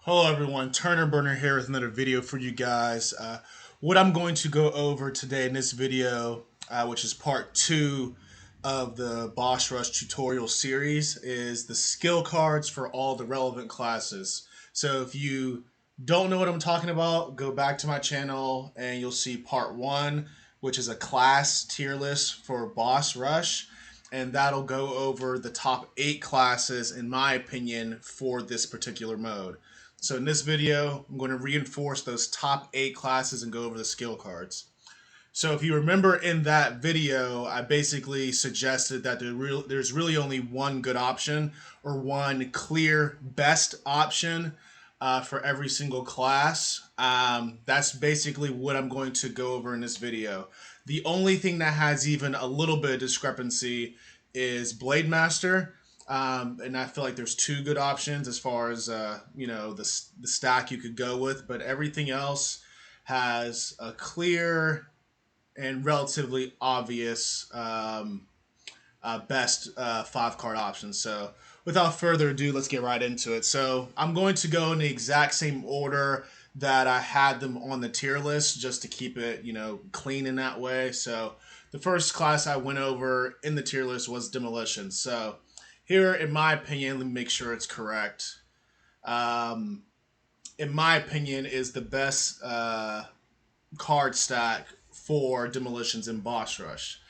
Hello everyone, Turner Burner here with another video for you guys. What I'm going to go over today in this video, which is part 2 of the Boss Rush tutorial series, is the skill cards for all the relevant classes. So if you don't know what I'm talking about, go back to my channel and you'll see part 1, which is a class tier list for Boss Rush. And that'll go over the top 8 classes, in my opinion, for this particular mode. So in this video, I'm going to reinforce those top 8 classes and go over the skill cards. So if you remember in that video, I basically suggested that there's really only one good option or one clear best option for every single class. That's basically what I'm going to go over in this video. The only thing that has even a little bit of discrepancy is Blademaster. And I feel like there's two good options as far as the stack you could go with, but everything else has a clear and relatively obvious best 5 card option. So without further ado, let's get right into it. So I'm going to go in the exact same order that I had them on the tier list, just to keep it clean in that way. So the first class I went over in the tier list was Demolitions. So here, in my opinion, let me make sure it's correct. In my opinion, is the best card stack for Demolitions in Boss Rush.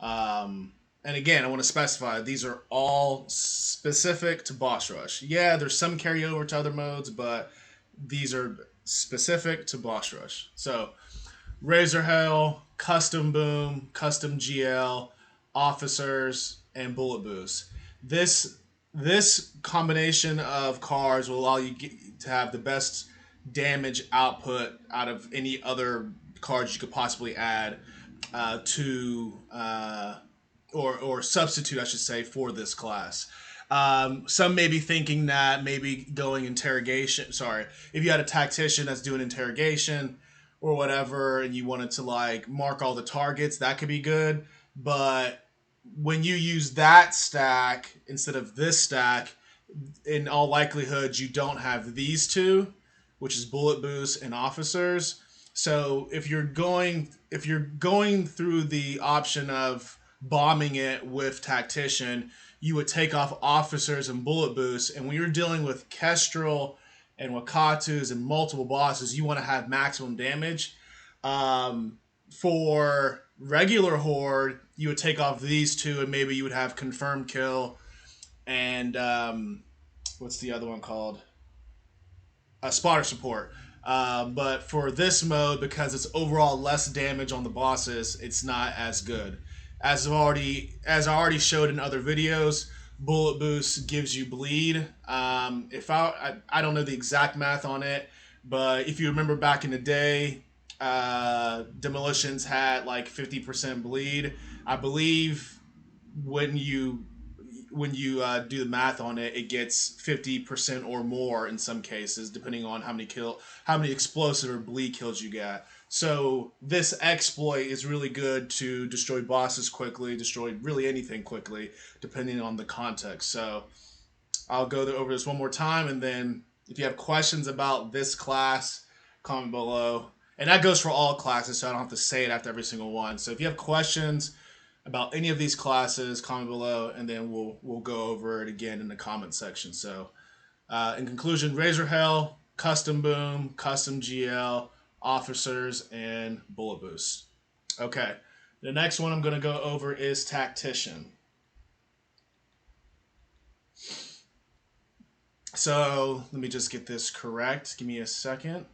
And again, I want to specify these are all specific to Boss Rush. Yeah, there's some carryover to other modes, but these are specific to Boss Rush. So, Razor Hell, Custom Boom, Custom GL, Officers, and Bullet Boost. This combination of cards will allow you to have the best damage output out of any other cards you could possibly add to or substitute, I should say, for this class. Some may be thinking that maybe going interrogation. Sorry, if you had a tactician that's doing interrogation or whatever, and you wanted to like mark all the targets, that could be good. But when you use that stack instead of this stack, in all likelihood, you don't have these two, which is Bullet Boost and Officers. So if you're going through the option of bombing it with Tactician, you would take off Officers and Bullet Boost. And when you're dealing with Kestrel and Wakatus and multiple bosses, you want to have maximum damage. For regular Horde, you would take off these two, and maybe you would have Confirmed Kill and what's the other one called? Spotter Support. But for this mode, because it's overall less damage on the bosses, it's not as good. As I already showed in other videos, Bullet Boost gives you bleed. If I don't know the exact math on it, but if you remember back in the day, Demolitions had like 50% bleed. I believe when you do the math on it, it gets 50% or more in some cases, depending on how many explosive or bleed kills you get. So this exploit is really good to destroy bosses quickly, destroy really anything quickly, depending on the context. So I'll go over this one more time, and then if you have questions about this class, comment below. And that goes for all classes, so I don't have to say it after every single one. So if you have questions about any of these classes, comment below, and then we'll go over it again in the comment section. So in conclusion, Razor Hell, Custom Boom, Custom GL, Officers, and Bullet Boost. Okay, the next one I'm going to go over is Tactician. So let me just get this correct. Give me a second.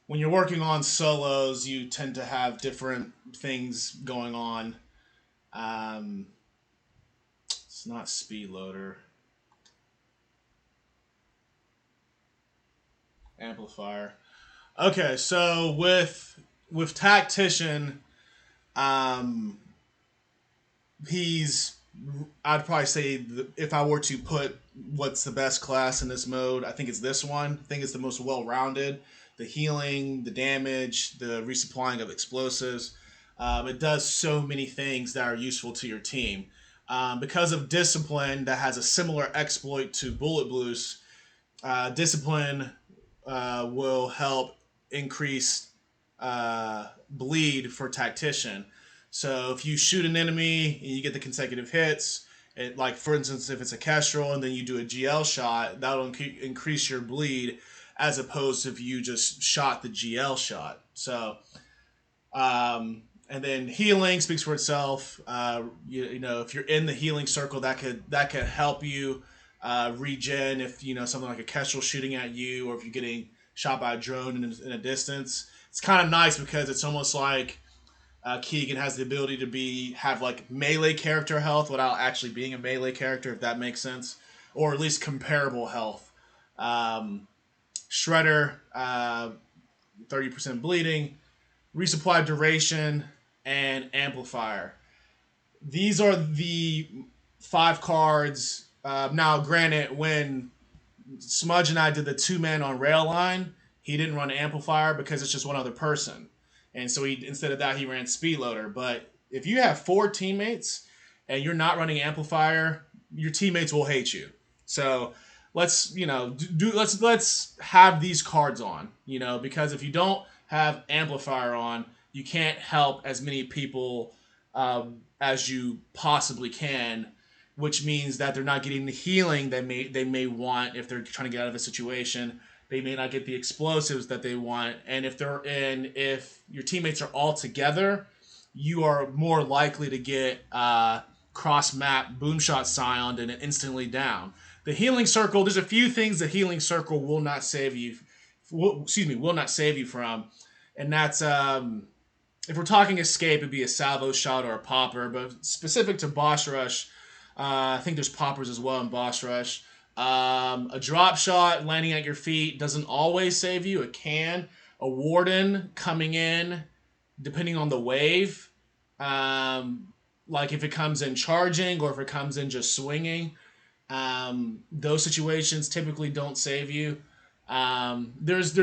When you're working on solos, you tend to have different things going on. It's not speed loader. Amplifier. Okay, so with Tactician, I'd probably say if I were to put what's the best class in this mode, I think it's this one. I think it's the most well-rounded. The healing, the damage, the resupplying of explosives. It does so many things that are useful to your team. Because of Discipline, that has a similar exploit to Bullet Boost, Discipline will help increase bleed for Tactician. So if you shoot an enemy and you get the consecutive hits, like for instance, if it's a Kestrel and then you do a GL shot, that'll increase your bleed as opposed to if you just shot the GL shot. So and then healing speaks for itself. You know, if you're in the healing circle, that could help you regen. If you know something like a Kestrel shooting at you, or if you're getting shot by a drone in a distance, it's kind of nice because it's almost like Keegan has the ability to have like melee character health without actually being a melee character, if that makes sense, or at least comparable health. Um, Shredder, 30% bleeding, resupply duration, and amplifier. These are the 5 cards. Now, granted, when Smudge and I did the 2 man on rail line, he didn't run amplifier because it's just one other person, and so he instead of that he ran speed loader. But if you have 4 teammates and you're not running amplifier, your teammates will hate you. So let's let's have these cards on, because if you don't have amplifier on, you can't help as many people as you possibly can, which means that they're not getting the healing they may want if they're trying to get out of a situation. They may not get the explosives that they want, and if your teammates are all together, you are more likely to get cross map boomshot scioned and instantly down. The healing circle. There's a few things the healing circle will not save you. Will not save you from, and that's if we're talking escape, it'd be a salvo shot or a popper. But specific to boss rush, I think there's poppers as well in boss rush. A drop shot landing at your feet doesn't always save you. It can. A warden coming in, depending on the wave, like if it comes in charging or if it comes in just swinging, those situations typically don't save you. There's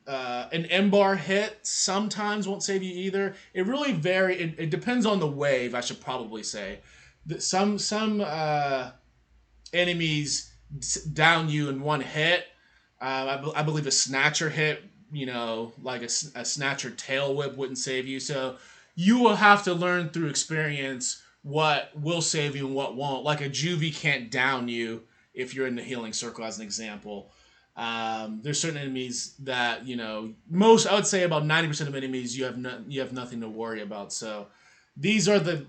an M-bar hit sometimes won't save you either. It really it depends on the wave, I should probably say. Some enemies down you in one hit. I believe a snatcher hit, like a snatcher tail whip wouldn't save you. So you will have to learn through experience what will save you and what won't. Like a juvie can't down you if you're in the healing circle, as an example. There's certain enemies that I would say about 90% of enemies you have nothing to worry about. So these are the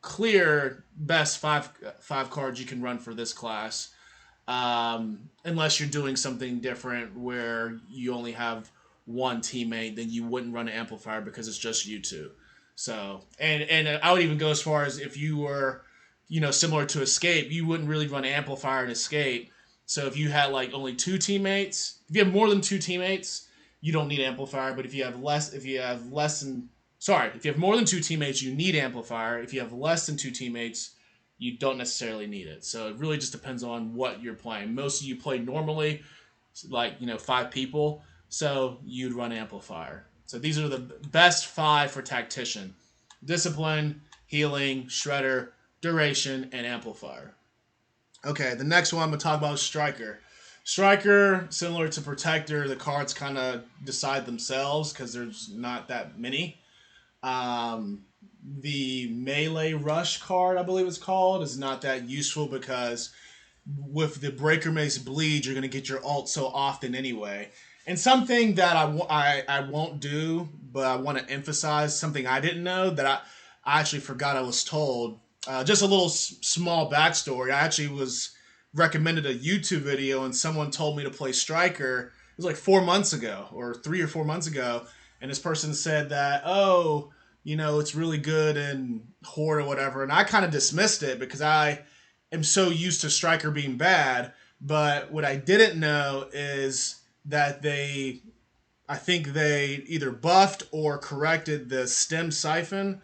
clear best five cards you can run for this class. Unless you're doing something different where you only have one teammate, then you wouldn't run an amplifier because it's just you two. So and I would even go as far as if you were, similar to escape, you wouldn't really run amplifier and escape. So if you had like only 2 teammates, if you have more than 2 teammates, you don't need amplifier. But if you have more than 2 teammates, you need amplifier. If you have less than 2 teammates, you don't necessarily need it. So it really just depends on what you're playing. Most of you play normally, like 5 people, so you'd run amplifier. So these are the best 5 for Tactician: discipline, healing, shredder, duration, and amplifier. Okay, the next one I'm gonna talk about is Striker. Striker, similar to Protector, the cards kind of decide themselves because there's not that many. The Melee Rush card, I believe it's called, is not that useful because with the Breaker Mace Bleed, you're going to get your ult so often anyway. And something that I won't do, but I want to emphasize, something I didn't know that I actually forgot I was told. Just a little small backstory. I actually was recommended a YouTube video and someone told me to play Striker. It was like 4 months ago or 3 or 4 months ago. And this person said that, it's really good in Horde or whatever. And I kind of dismissed it because I am so used to Striker being bad. But what I didn't know is that I think they either buffed or corrected the stem siphon.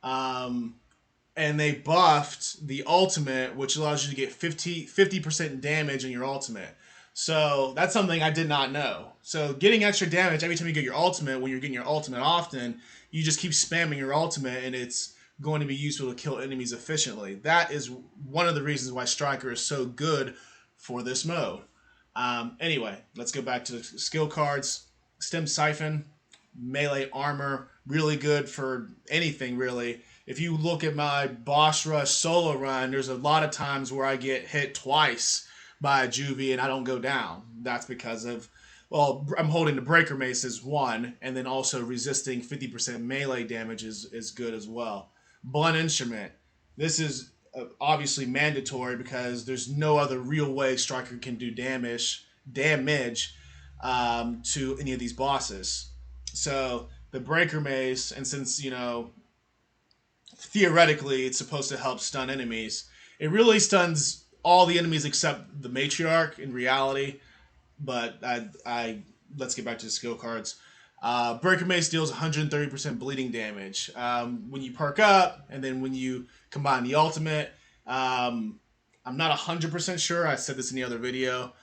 And they buffed the ultimate, which allows you to get 50% damage in your ultimate. So that's something I did not know. So getting extra damage every time you get your ultimate, when you're getting your ultimate often, you just keep spamming your ultimate and it's going to be useful to kill enemies efficiently. That is one of the reasons why Striker is so good for this mode. Anyway, let's go back to the skill cards. Stem Siphon, melee armor, really good for anything really. If you look at my boss rush solo run, there's a lot of times where I get hit twice by a juvie and I don't go down. That's because of, well, I'm holding the breaker mace as one, and then also resisting 50% melee damage is good as well. Blunt instrument. This is obviously mandatory because there's no other real way Striker can do damage to any of these bosses. So the breaker mace, and since theoretically it's supposed to help stun enemies, it really stuns all the enemies except the matriarch in reality. But I let's get back to the skill cards. Breaker Mace deals 130% bleeding damage when you perk up, and then when you combine the ultimate. I'm not 100% sure. I said this in the other video.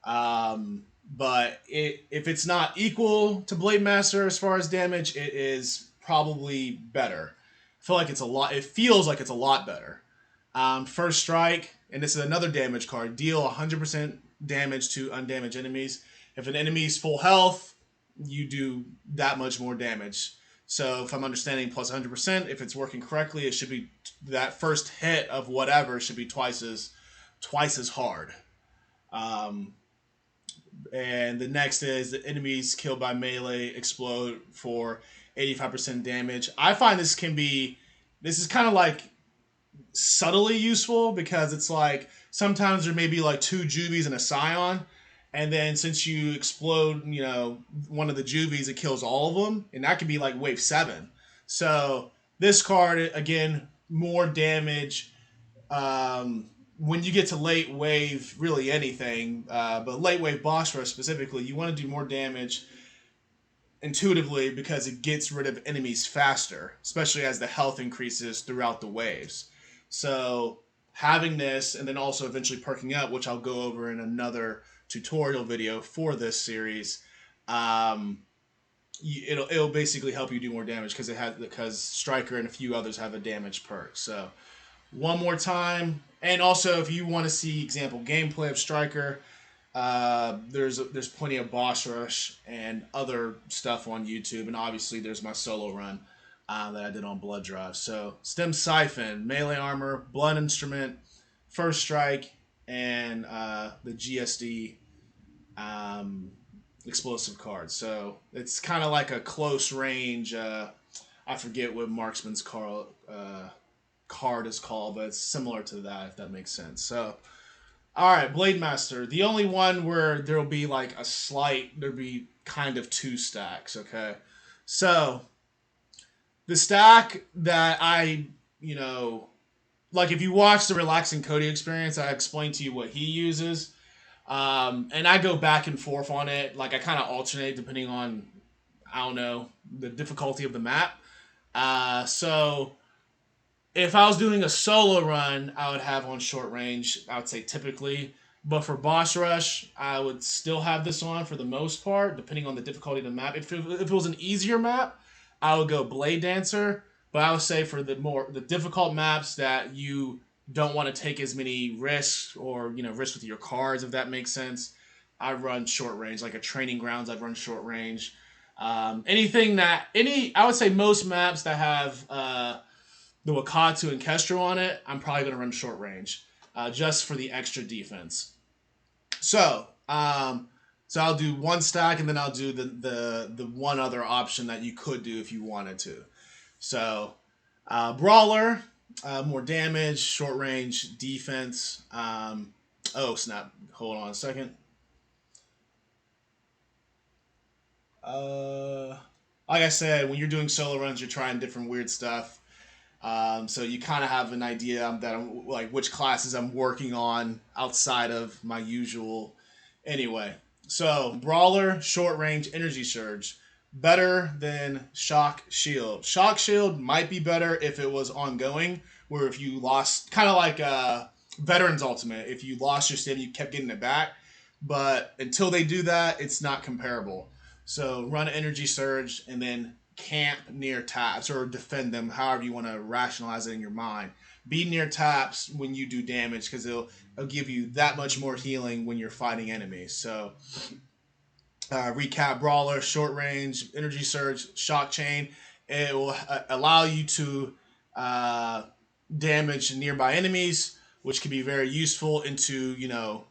But if it's not equal to Blademaster as far as damage, it is probably better. I feel like it's a lot. It feels like it's a lot better. First Strike, and this is another damage card. Deal 100% damage to undamaged enemies. If an enemy's full health, you do that much more damage. So if I'm understanding plus 100%, if it's working correctly, it should be that first hit of whatever should be twice as hard. And the next is the enemies killed by melee explode for 85% damage. I find this is kind of like subtly useful because it's like sometimes there may be like two juvies and a scion, and then since you explode, one of the juvies, it kills all of them, and that could be like wave 7. So this card, again, more damage when you get to late wave, really anything, but late wave boss rush specifically, you want to do more damage intuitively because it gets rid of enemies faster, especially as the health increases throughout the waves. So having this, and then also eventually perking up, which I'll go over in another tutorial video for this series, it'll basically help you do more damage because Striker and a few others have a damage perk. So one more time, and also if you want to see example gameplay of Striker, there's plenty of boss rush and other stuff on YouTube, and obviously there's my solo run that I did on Blood Drive. So Stem Siphon, melee armor, blunt instrument, first strike, and the GSD explosive card. So it's kind of like a close range. I forget what marksman's card is called, but it's similar to that, if that makes sense. So, all right, Blademaster. The only one where there'll be like there'll be kind of 2 stacks, okay? So, the stack that like if you watch the Relaxing Cody experience, I explained to you what he uses. And I go back and forth on it. Like I kind of alternate depending on, I don't know, the difficulty of the map. So if I was doing a solo run, I would have on short range, I would say typically. But for boss rush, I would still have this on for the most part, depending on the difficulty of the map. If it was an easier map, I would go Blade Dancer. But I would say for the difficult maps that you don't want to take as many risks or risks with your cards, if that makes sense, I run short range. Like a Training Grounds, I'd run short range. I would say most maps that have the Wakatu and Kestrel on it, I'm probably going to run short range, just for the extra defense. So I'll do 1 stack, and then I'll do the one other option that you could do if you wanted to. So Brawler, more damage, short range, defense. Oh snap! Hold on a second. Like I said, when you're doing solo runs, you're trying different weird stuff. So you kind of have an idea that I'm like which classes I'm working on outside of my usual. Anyway, so Brawler, short range, energy surge, better than Shock Shield. Shock Shield might be better if it was ongoing, where if you lost, kind of like Veteran's Ultimate, if you lost your stamina, you kept getting it back. But until they do that, it's not comparable. So run energy surge and then camp near tabs or defend them, however you want to rationalize it in your mind. be near taps when you do damage because it'll give you that much more healing when you're fighting enemies. So recap: brawler, short range, energy surge, shock chain. It will allow you to uh, damage nearby enemies, which can be very useful. Into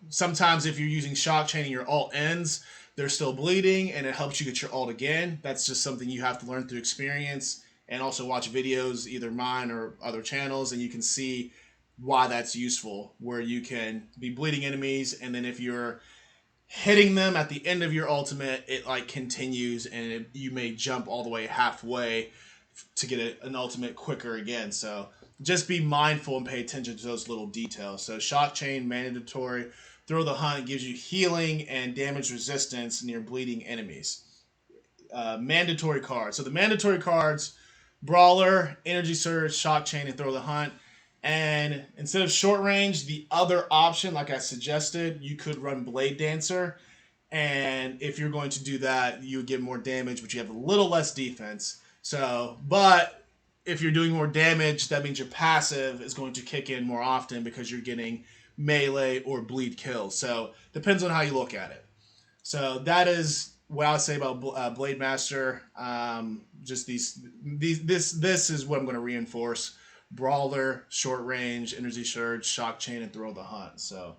sometimes if you're using shock chain and your ult ends, they're still bleeding, and it helps you get your ult again. That's just something you have to learn through experience, and also watch videos, either mine or other channels, and you can see why that's useful. Where you can be bleeding enemies, and then if you're hitting them at the end of your ultimate, it like continues, and you may jump all the way halfway to get an ultimate quicker again. So just be mindful and pay attention to those little details. So shock chain mandatory. Throw the hunt gives you healing and damage resistance near bleeding enemies. Mandatory cards. So the mandatory cards: brawler, energy surge, shock chain, and throw the hunt. And instead of short range, the other option, like I suggested, you could run Blade Dancer. And if you're going to do that, you would get more damage, but you have a little less defense. So, but if you're doing more damage, that means your passive is going to kick in more often because you're getting melee or bleed kills. So, depends on how you look at it. So that is what I would say about Blademaster. Just this is what I'm going to reinforce: brawler, short range, energy surge, shock chain, and throw the hunt. So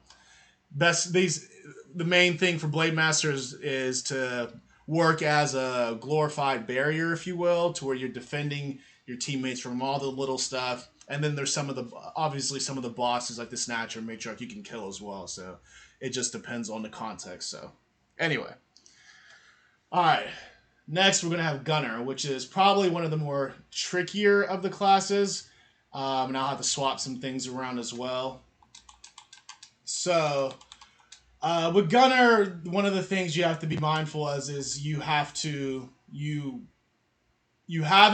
the main thing for Blademaster is to work as a glorified barrier, if you will, to where you're defending your teammates from all the little stuff. And then there's obviously some of the bosses like the Snatcher and Matriarch you can kill as well. So it just depends on the context. So anyway, all right. Next, we're gonna have Gunner, which is probably one of the more trickier of the classes, and I'll have to swap some things around as well. So, with Gunner, one of the things you have to be mindful of is you have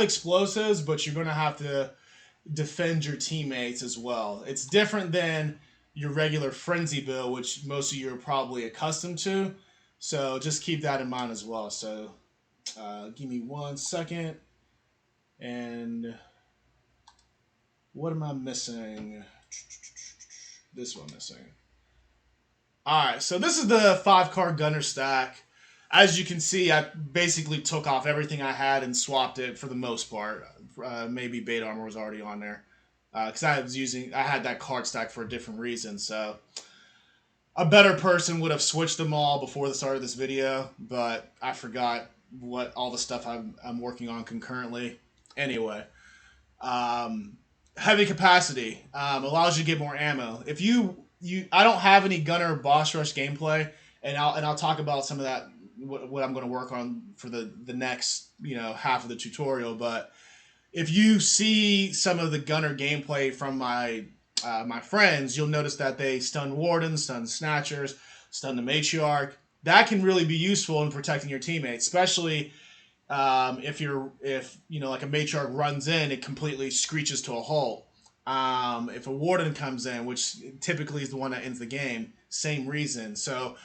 explosives, but you're gonna have to defend your teammates as well. It's different than your regular frenzy build, which most of you are probably accustomed to. So just keep that in mind as well. So give me 1 second. And what am I missing? This one missing. Alright, so this is the 5-card Gunner stack. As you can see, I basically took off everything I had and swapped it for the most part. Maybe Beta Armor was already on there. Because I had that card stack for a different reason. So a better person would have switched them all before the start of this video, but I forgot what all the stuff I'm working on concurrently. Anyway, heavy capacity allows you to get more ammo. If I don't have any Gunner boss rush gameplay, and I'll talk about some of that, what I'm going to work on for the next half of the tutorial. But if you see some of the Gunner gameplay from my friends, you'll notice that they stun Wardens, stun Snatchers, stun the Matriarch. That can really be useful in protecting your teammates, especially if like a Matriarch runs in, it completely screeches to a halt. If a Warden comes in, which typically is the one that ends the game, same reason. So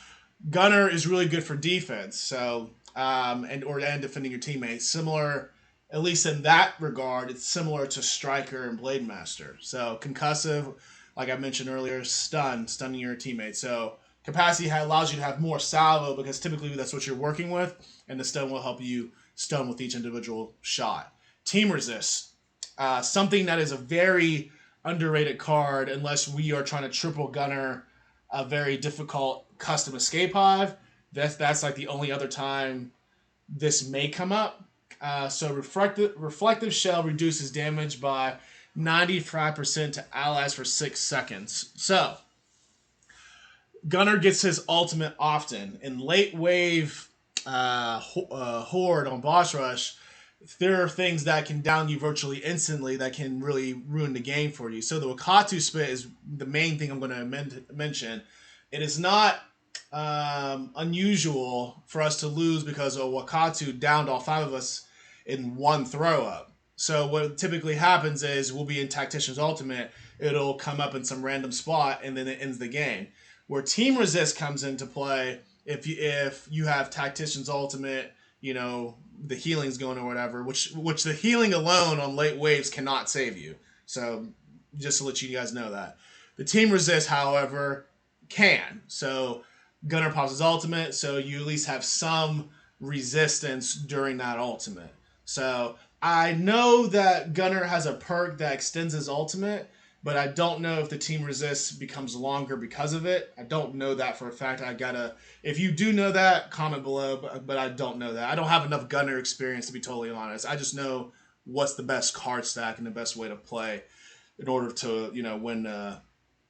Gunner is really good for defense. So and defending your teammates. Similar, at least in that regard, it's similar to Striker and Blademaster. So concussive, like I mentioned earlier, stunning your teammates. So capacity allows you to have more salvo because typically that's what you're working with, and the stun will help you stun with each individual shot. Team resist, something that is a very underrated card unless we are trying to triple Gunner a very difficult custom escape hive. That's like the only other time this may come up. So reflective shell reduces damage by 95% to allies for 6 seconds. So Gunner gets his ultimate often. In late wave Horde on boss rush, there are things that can down you virtually instantly that can really ruin the game for you. So the Wakatu spit is the main thing I'm going to mention. It is not unusual for us to lose because a Wakatu downed all 5 of us in one throw up. So what typically happens is we'll be in Tactician's ultimate, it'll come up in some random spot, and then it ends the game. Where team resist comes into play, if you have Tactician's ultimate, the healing's going or whatever, which the healing alone on late waves cannot save you. So just to let you guys know that. The team resist, however, can. So Gunner pops his ultimate, so you at least have some resistance during that ultimate. So I know that Gunner has a perk that extends his ultimate, but I don't know if the team resist becomes longer because of it. I don't know that for a fact. I gotta. If you do know that, comment below. But I don't know that. I don't have enough Gunner experience to be totally honest. I just know what's the best card stack and the best way to play in order to win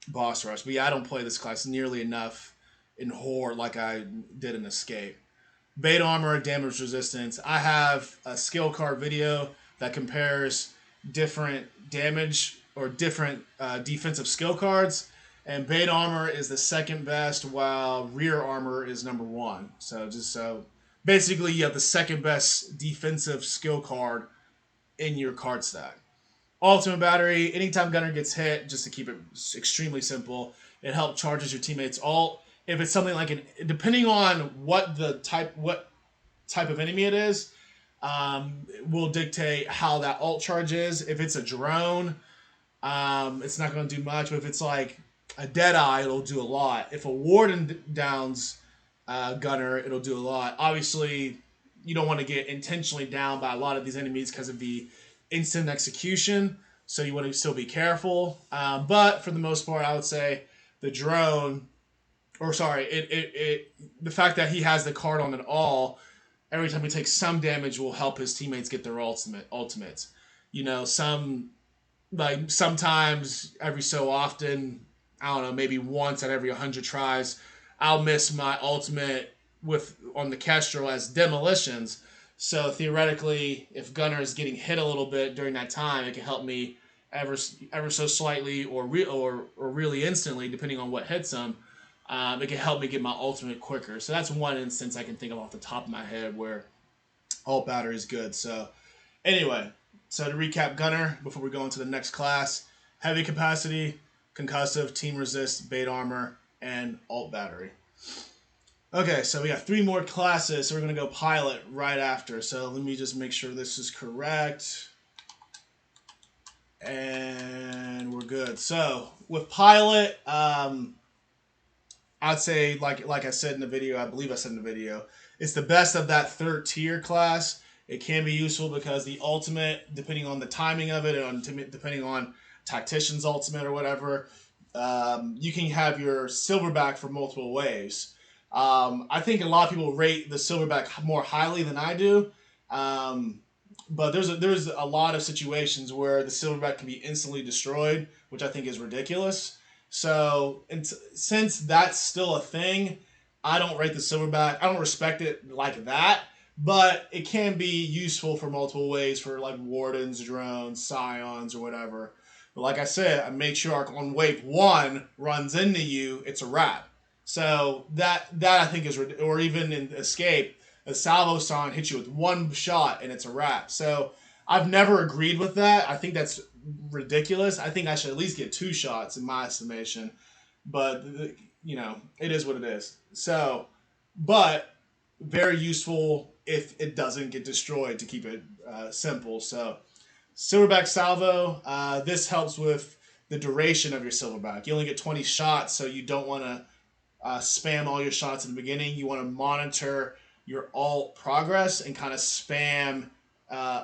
boss rush. But yeah, I don't play this class nearly enough in Horde like I did in Escape. Bait armor, damage resistance. I have a skill card video that compares different damage or different defensive skill cards, and bait armor is the second best, while rear armor is number one. So basically, you have the second best defensive skill card in your card stack. Ultimate battery. Anytime Gunner gets hit, just to keep it extremely simple, it helps charges your teammates ult. If it's something like depending on what type of enemy it is, will dictate how that ult charge is. If it's a drone, it's not going to do much. But if it's like a Deadeye, it'll do a lot. If a Warden downs Gunner, it'll do a lot. Obviously, you don't want to get intentionally down by a lot of these enemies because of the instant execution, so you want to still be careful. But for the most part, I would say the drone, or sorry, the fact that he has the card on it all, every time he takes some damage will help his teammates get their ultimates. Sometimes every so often, I don't know, maybe once at every 100 tries, I'll miss my ultimate on the Kestrel as Demolitions. So theoretically, if Gunner is getting hit a little bit during that time, it can help me ever so slightly or really instantly, depending on what hits him. It can help me get my ultimate quicker. So that's one instance I can think of off the top of my head where ult battery is good. So anyway, so to recap Gunner before we go into the next class: heavy capacity, concussive, team resist, bait armor, and ult battery. Okay, so we got 3 more classes, so we're going to go pilot right after. So let me just make sure this is correct. And we're good. So with pilot, I'd say, like I said in the video, I believe I said in the video, it's the best of that 3rd tier class. It can be useful because the ultimate, depending on the timing of it, and depending on Tactician's ultimate or whatever, you can have your silverback for multiple ways. I think a lot of people rate the silverback more highly than I do, but there's a lot of situations where the silverback can be instantly destroyed, which I think is ridiculous. So since that's still a thing, I don't rate the silverback. I don't respect it like that, but it can be useful for multiple ways for like wardens, drones, scions, or whatever. But like I said, I make sure on wave 1 runs into you, it's a wrap. So that I think is, or even in Escape, a salvo song hits you with 1 shot and it's a wrap. So I've never agreed with that. I think that's ridiculous. I think I should at least get 2 shots in my estimation. But it is what it is. So, but very useful if it doesn't get destroyed, to keep it simple. So silverback salvo, this helps with the duration of your silverback. You only get 20 shots, so you don't want to spam all your shots in the beginning. You want to monitor your ult progress and kind of spam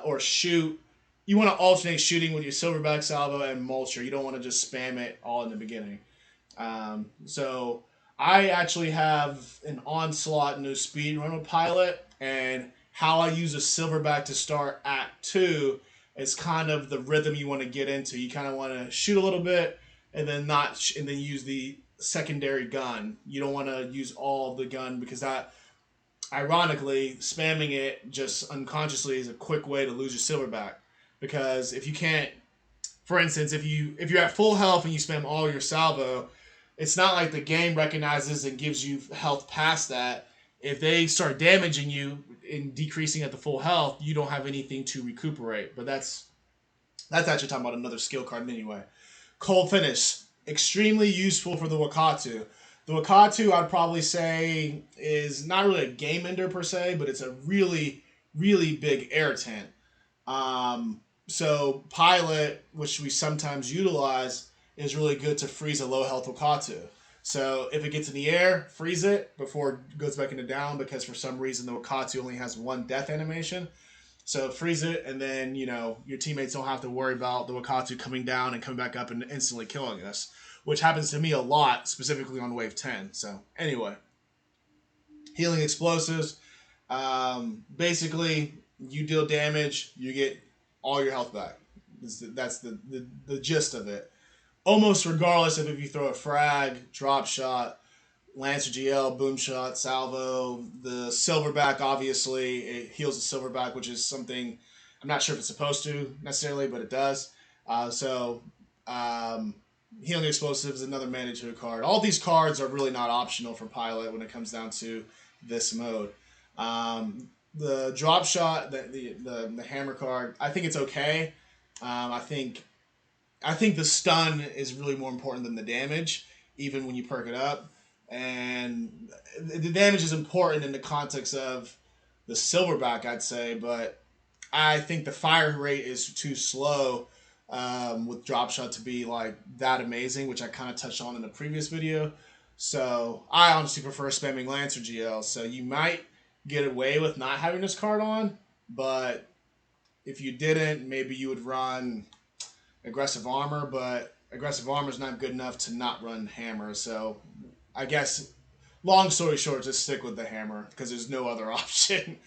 or shoot. You want to alternate shooting with your silverback salvo and mulcher. You don't want to just spam it all in the beginning. So I actually have an onslaught new speed run with pilot, and how I use a silverback to start Act 2 is kind of the rhythm you want to get into. You kind of want to shoot a little bit and then and then use the secondary gun. You don't want to use all of the gun, because that, ironically, spamming it just unconsciously is a quick way to lose your silverback. Because if you can't, for instance, if you're at full health and you spam all your salvo, it's not like the game recognizes and gives you health past that. If they start damaging you and decreasing at the full health, you don't have anything to recuperate. But that's actually talking about another skill card anyway. Cold Finish, extremely useful for the Wakatu. The Wakatu, I'd probably say, is not really a game ender per se, but it's a really, really big air tent. So Pilot, which we sometimes utilize, is really good to freeze a low health Wakatu. So if it gets in the air, freeze it before it goes back into down, because for some reason the Wakatu only has one death animation. So freeze it, and then your teammates don't have to worry about the Wakatu coming down and coming back up and instantly killing us, which happens to me a lot, specifically on wave 10. So anyway, healing explosives. Basically, you deal damage, you get all your health back. That's the gist of it. Almost regardless of if you throw a frag, drop shot, Lancer GL, boom shot, salvo, the silverback, obviously it heals the silverback, which is something I'm not sure if it's supposed to necessarily, but it does. So healing explosive is another mandatory card. All these cards are really not optional for Pilot when it comes down to this mode. The drop shot, the hammer card, I think it's okay. I think the stun is really more important than the damage, even when you perk it up. And the damage is important in the context of the silverback, I'd say, but I think the fire rate is too slow with drop shot to be like that amazing, which I kind of touched on in the previous video. So I honestly prefer spamming Lancer GL. So you might get away with not having this card on, but if you didn't, maybe you would run aggressive armor, but aggressive armor is not good enough to not run hammer. So I guess, long story short, just stick with the hammer because there's no other option.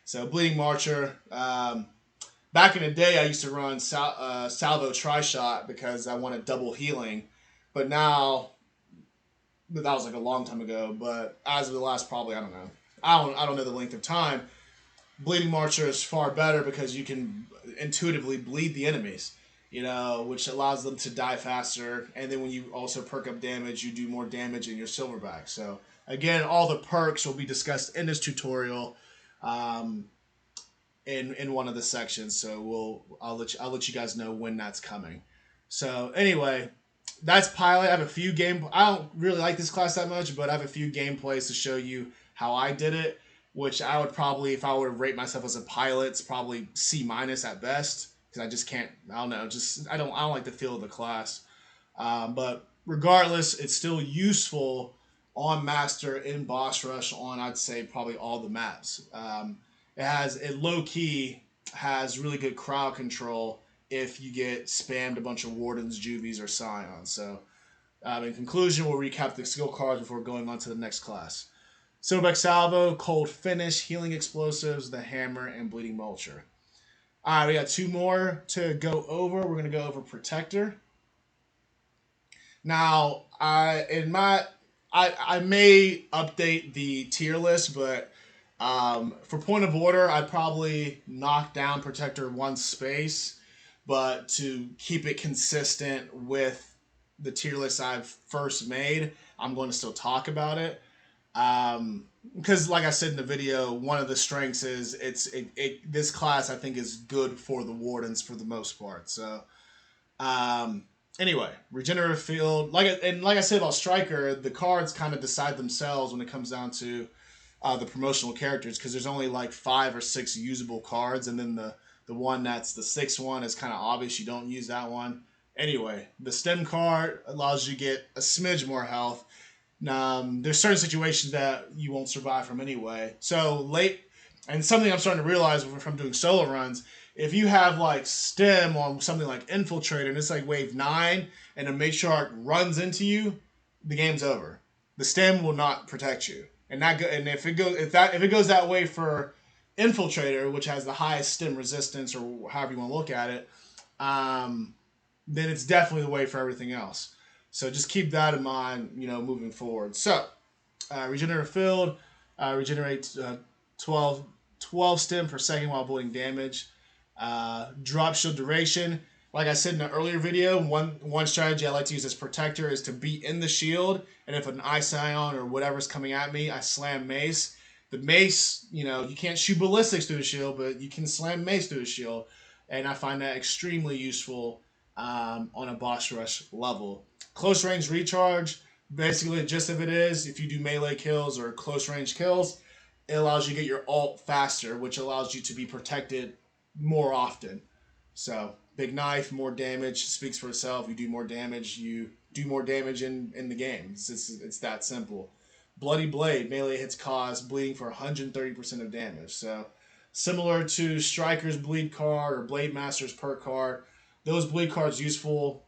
So Bleeding Marcher. Back in the day, I used to run Salvo Tri-Shot because I wanted double healing. But now, that was like a long time ago, but as of the last probably, I don't know. I don't know the length of time. Bleeding Marcher is far better because you can intuitively bleed the enemies, which allows them to die faster. And then when you also perk up damage, you do more damage in your silverback. So again, all the perks will be discussed in this tutorial in one of the sections. So I'll let you guys know when that's coming. So anyway, that's Pilot. I have a few I don't really like this class that much, but I have a few gameplays to show you how I did it, which I would probably, if I were to rate myself as a Pilot, it's probably C- at best, because I just can't. I don't know. I don't like the feel of the class. But regardless, it's still useful on Master, in Boss Rush, on I'd say probably all the maps. It low key has really good crowd control if you get spammed a bunch of Wardens, Juvies, or Scions. So in conclusion, we'll recap the skill cards before going on to the next class. Silverback Salvo, Cold Finish, Healing Explosives, the Hammer, and Bleeding Mulcher. Alright, we got two more to go over. We're going to go over Protector. Now, I may update the tier list, but for point of order, I'd probably knock down Protector one space, but to keep it consistent with the tier list I've first made, I'm going to still talk about it. Because like I said in the video, one of the strengths is this class I think is good for the Wardens for the most part. So anyway, Regenerative Field, like I said about Striker, the cards kind of decide themselves when it comes down to the promotional characters, because there's only like 5 or 6 usable cards, and then the one that's the 6th one is kind of obvious, you don't use that one. Anyway, the stem card allows you to get a smidge more health. There's certain situations that you won't survive from anyway. So late, and something I'm starting to realize from doing solo runs, if you have like stem on something like Infiltrator and it's like wave 9 and a Matriarch runs into you, the game's over. The stem will not protect you. And if it goes that way for Infiltrator, which has the highest stem resistance, or however you want to look at it, then it's definitely the way for everything else. So just keep that in mind, moving forward. So, Regenerative Field, regenerate 12 stem per second while avoiding damage. Drop shield duration. Like I said in the earlier video, one strategy I like to use as Protector is to be in the shield, and if an Ice Scion or whatever's coming at me, I slam Mace. The Mace, you can't shoot ballistics through the shield, but you can slam Mace through the shield, and I find that extremely useful on a boss rush level. Close range recharge, basically the gist of it is, if you do melee kills or close range kills, it allows you to get your ult faster, which allows you to be protected more often. So big knife, more damage, speaks for itself. You do more damage, you do more damage in the game. It's that simple. Bloody Blade, melee hits cause bleeding for 130% of damage. So similar to Striker's bleed card or Blademaster's perk card, those bleed cards useful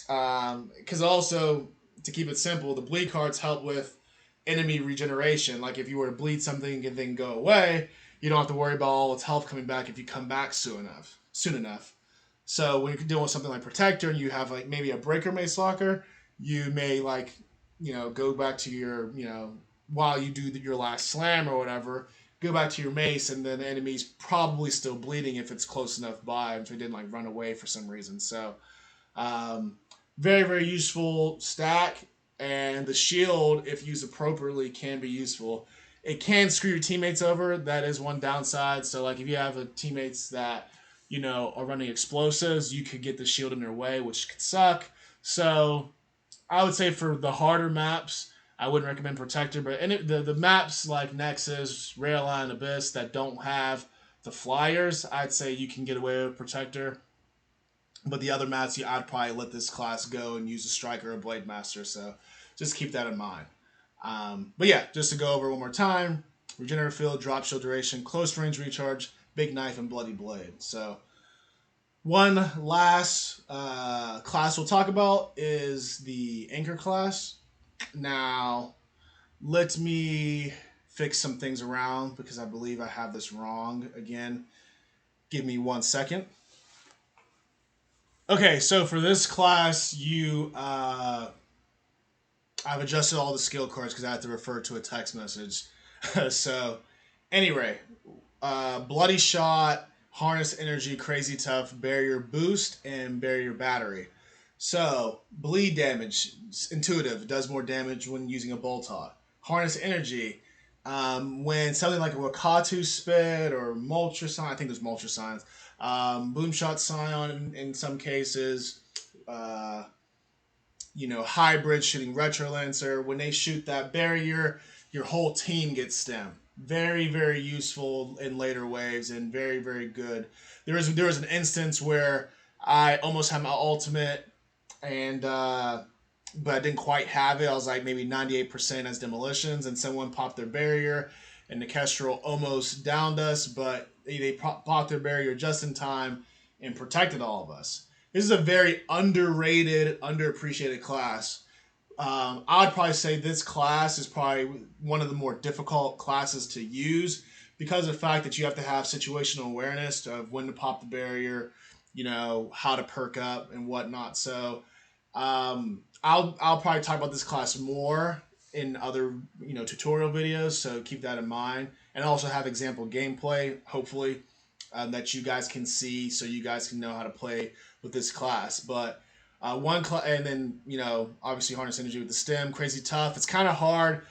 because also to keep it simple, the bleed cards help with enemy regeneration. Like if you were to bleed something and then go away, you don't have to worry about all its health coming back if you come back soon enough. Soon enough. So when you're dealing with something like Protector and you have like maybe a Breaker Mace Locker, you may like go back to your while you do your last slam or whatever, go back to your mace and then the enemy's probably still bleeding if it's close enough by if it didn't like run away for some reason. So um, very, very useful stack. And the shield, if used appropriately, can be useful. It can screw your teammates over. That is one downside. So, like, if you have teammates that, are running explosives, you could get the shield in their way, which could suck. So, I would say for the harder maps, I wouldn't recommend Protector. But the maps like Nexus, Railline, Abyss that don't have the flyers, I'd say you can get away with Protector. But the other mats, I'd probably let this class go and use a Striker or Blademaster. So just keep that in mind. But yeah, just to go over one more time: Regenerative Field, Drop Shield Duration, Close Range Recharge, Big Knife, and Bloody Blade. So one last class we'll talk about is the Anchor class. Now, let me fix some things around because I believe I have this wrong again. Give me 1 second. Okay, so for this class, I've adjusted all the skill cards because I have to refer to a text message. So, anyway, Bloody Shot, Harness Energy, Crazy Tough, Barrier Boost, and Barrier Battery. So, bleed damage, intuitive, it does more damage when using a Boltog. Harness Energy, when something like a Wakatu Spit or Moltres, I think there's Moltres, Boomshot Scion in some cases, hybrid shooting Retro Lancer. When they shoot that barrier, your whole team gets stem. Very, very useful in later waves and very, very good. There was an instance where I almost had my ultimate and but I didn't quite have it. I was like maybe 98% as Demolitions, and someone popped their barrier, and the Kestrel almost downed us, but they popped their barrier just in time and protected all of us. This is a very underrated, underappreciated class. I would probably say this class is probably one of the more difficult classes to use because of the fact that you have to have situational awareness of when to pop the barrier, how to perk up and whatnot. So I'll probably talk about this class more in other tutorial videos. So keep that in mind, and also have example gameplay hopefully that you guys can see, so you guys can know how to play with this class. But and then obviously Harness Energy with the stem, Crazy Tough. It's kind of hard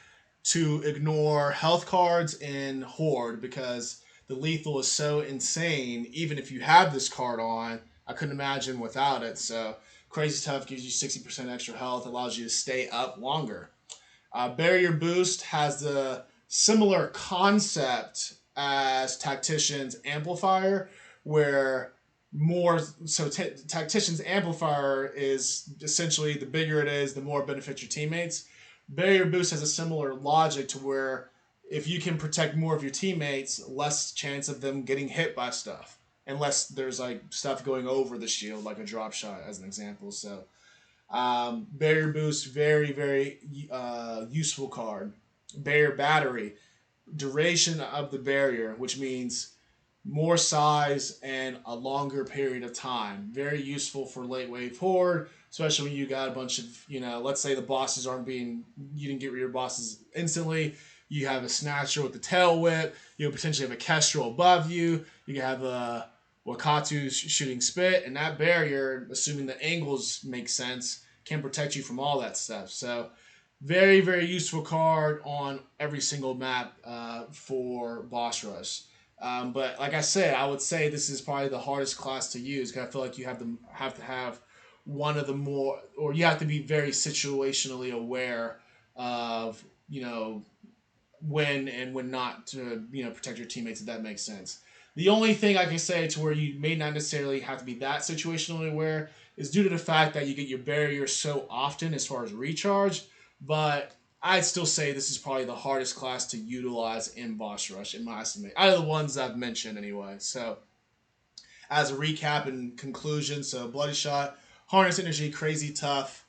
to ignore health cards in Horde because the lethal is so insane. Even if you have this card on, I couldn't imagine without it. So Crazy Tough gives you 60% extra health, allows you to stay up longer. Barrier Boost has the similar concept as Tactician's Amplifier, where Tactician's Amplifier is essentially the bigger it is, the more it benefits your teammates. Barrier Boost has a similar logic to where if you can protect more of your teammates, less chance of them getting hit by stuff. Unless there's like stuff going over the shield, like a drop shot as an example. So Barrier Boost, very, very useful card. Barrier Battery, duration of the barrier, which means more size and a longer period of time. Very useful for late wave horde, especially when you got a bunch of, let's say the bosses you didn't get rid of your bosses instantly. You have a Snatcher with the tail whip. You potentially have a Kestrel above you. You can have a Wakatu shooting spit, and that barrier, assuming the angles make sense, can protect you from all that stuff. So very, very useful card on every single map for boss rush. But like I said, I would say this is probably the hardest class to use because I feel like you have to have one of the more, or you have to be very situationally aware of when and when not to protect your teammates, if that makes sense. The only thing I can say to where you may not necessarily have to be that situationally aware is due to the fact that you get your barrier so often as far as recharge. But I'd still say this is probably the hardest class to utilize in Boss Rush, in my estimate, out of the ones I've mentioned anyway. So, as a recap and conclusion, so Bloody Shot, Harness Energy, Crazy Tough,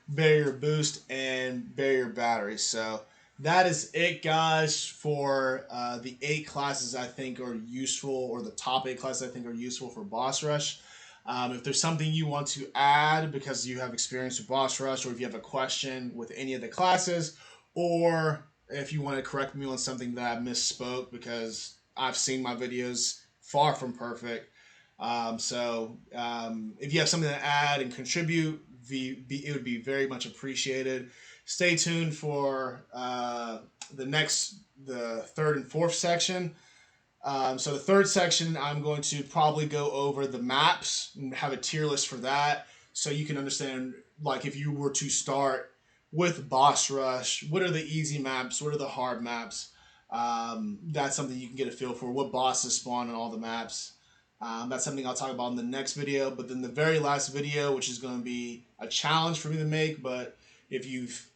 Barrier Boost, and Barrier Battery. So that is it, guys, for the 8 classes I think are useful, or the top 8 classes I think are useful for Boss Rush. If there's something you want to add because you have experience with Boss Rush, or if you have a question with any of the classes, or if you want to correct me on something that I misspoke, because I've seen my videos far from perfect. If you have something to add and contribute, it would be very much appreciated. Stay tuned for the third and fourth section. So the third section, I'm going to probably go over the maps and have a tier list for that, so you can understand, like, if you were to start with Boss Rush, what are the easy maps, what are the hard maps. That's something you can get a feel for. What bosses spawn on all the maps. That's something I'll talk about in the next video. But then the very last video, which is going to be a challenge for me to make, but if you've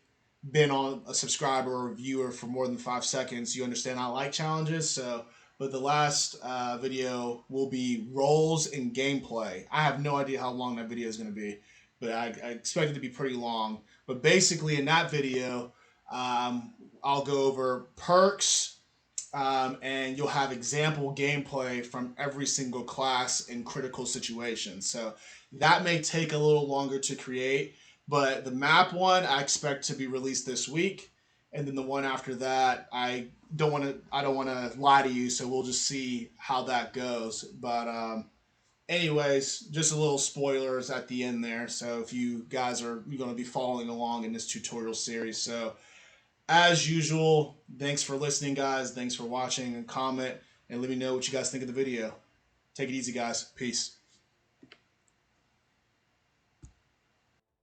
been on a subscriber or viewer for more than 5 seconds, you understand I like challenges. So, but the last video will be roles and gameplay. I have no idea how long that video is going to be, but I expect it to be pretty long. But basically, in that video, I'll go over perks, and you'll have example gameplay from every single class in critical situations. So that may take a little longer to create, but the map one I expect to be released this week, and then the one after that I don't want to lie to you, so we'll just see how that goes. But anyways, just a little spoilers at the end there. So if you guys are going to be following along in this tutorial series, so as usual, thanks for listening, guys. Thanks for watching, and comment, and let me know what you guys think of the video. Take it easy, guys. Peace.